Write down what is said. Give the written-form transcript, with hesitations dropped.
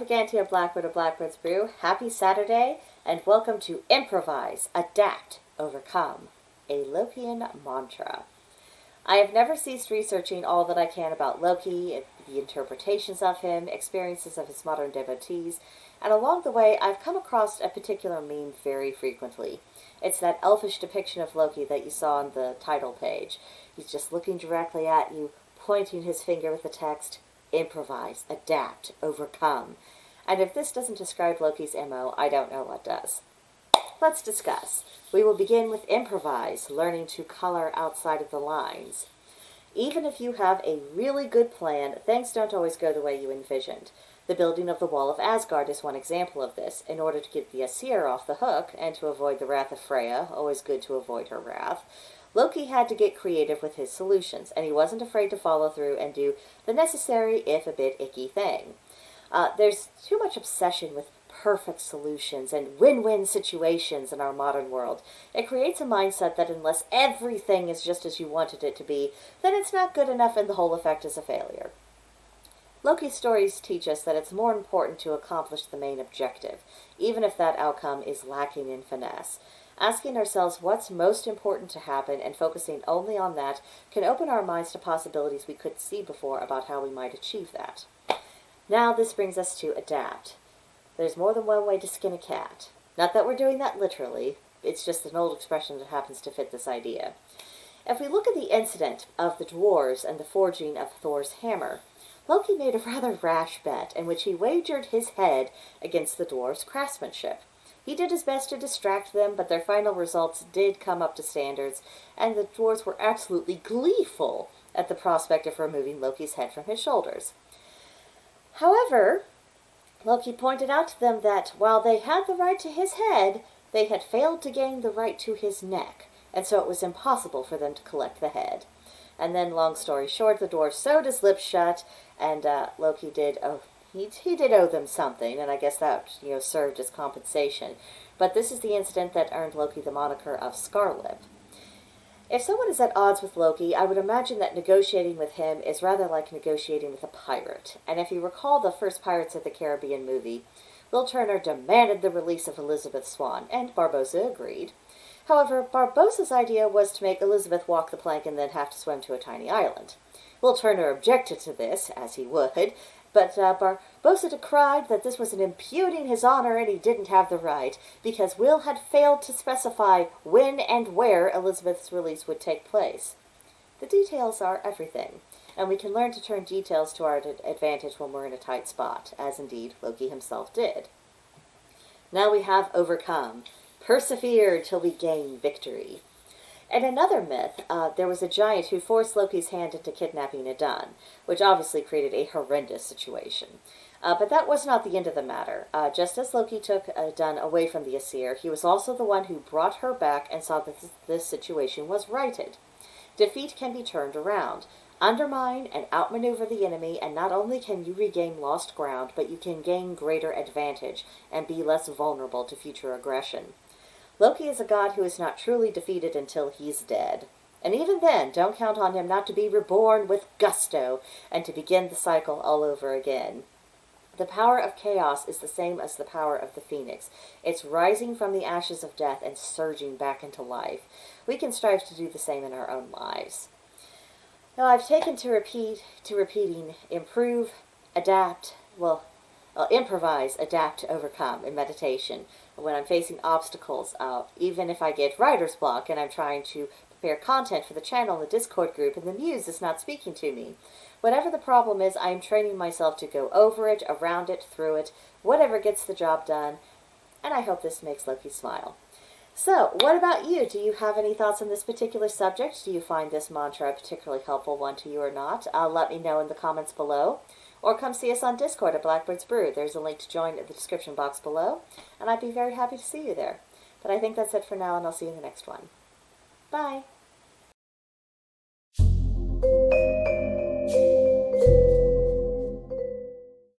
again here, Blackbird of Blackbird's Brew. Happy Saturday, and welcome to Improvise, Adapt, Overcome, a Lokean mantra. I have never ceased researching all that I can about Loki, the interpretations of him, experiences of his modern devotees, and along the way I've come across a particular meme very frequently. It's that elfish depiction of Loki that you saw on the title page. He's just looking directly at you, pointing his finger with the text, Improvise, adapt, overcome. And if this doesn't describe Loki's MO, I don't know what does. Let's discuss. We will begin with improvise, learning to color outside of the lines. Even if you have a really good plan, things don't always go the way you envisioned. The building of the Wall of Asgard is one example of this. In order to get the Aesir off the hook, and to avoid the wrath of Freya, always good to avoid her wrath, Loki had to get creative with his solutions, and he wasn't afraid to follow through and do the necessary, if a bit icky thing. There's too much obsession with perfect solutions and win-win situations in our modern world. It creates a mindset that unless everything is just as you wanted it to be, then it's not good enough and the whole effect is a failure. Loki's stories teach us that it's more important to accomplish the main objective, even if that outcome is lacking in finesse. Asking ourselves what's most important to happen and focusing only on that can open our minds to possibilities we couldn't see before about how we might achieve that. Now this brings us to adapt. There's more than one way to skin a cat. Not that we're doing that literally, it's just an old expression that happens to fit this idea. If we look at the incident of the dwarves and the forging of Thor's hammer, Loki made a rather rash bet in which he wagered his head against the dwarves' craftsmanship. He did his best to distract them, but their final results did come up to standards, and the dwarves were absolutely gleeful at the prospect of removing Loki's head from his shoulders. However, Loki pointed out to them that while they had the right to his head, they had failed to gain the right to his neck, and so it was impossible for them to collect the head. And then, long story short, the dwarf sewed his lips shut, and Loki did he did owe them something, and I guess that served as compensation. But this is the incident that earned Loki the moniker of Scarlip. If someone is at odds with Loki, I would imagine that negotiating with him is rather like negotiating with a pirate. And if you recall the first Pirates of the Caribbean movie, Will Turner demanded the release of Elizabeth Swann, and Barbossa agreed. However, Barbossa's idea was to make Elizabeth walk the plank and then have to swim to a tiny island. Will Turner objected to this, as he would, but Barbossa decried that this was an impugning his honor and he didn't have the right, because Will had failed to specify when and where Elizabeth's release would take place. The details are everything, and we can learn to turn details to our advantage when we're in a tight spot, as indeed Loki himself did. Now we have overcome. Persevere till we gain victory. In another myth, there was a giant who forced Loki's hand into kidnapping a Dun, which obviously created a horrendous situation. But that was not the end of the matter. Just as Loki took Dun away from the Aesir, he was also the one who brought her back and saw that this situation was righted. Defeat can be turned around. Undermine and outmaneuver the enemy, and not only can you regain lost ground, but you can gain greater advantage and be less vulnerable to future aggression. Loki is a god who is not truly defeated until he's dead. And even then, don't count on him not to be reborn with gusto and to begin the cycle all over again. The power of chaos is the same as the power of the phoenix. It's rising from the ashes of death and surging back into life. We can strive to do the same in our own lives. Now, I've taken to repeating improve, adapt, improvise, adapt, overcome in meditation. When I'm facing obstacles, even if I get writer's block and I'm trying to prepare content for the channel, the Discord group, and the muse is not speaking to me. Whatever the problem is, I am training myself to go over it, around it, through it, whatever gets the job done, and I hope this makes Loki smile. So, what about you? Do you have any thoughts on this particular subject? Do you find this mantra a particularly helpful one to you or not? Let me know in the comments below. Or come see us on Discord at Blackbird's Brew. There's a link to join in the description box below, and I'd be very happy to see you there. But I think that's it for now, and I'll see you in the next one. Bye!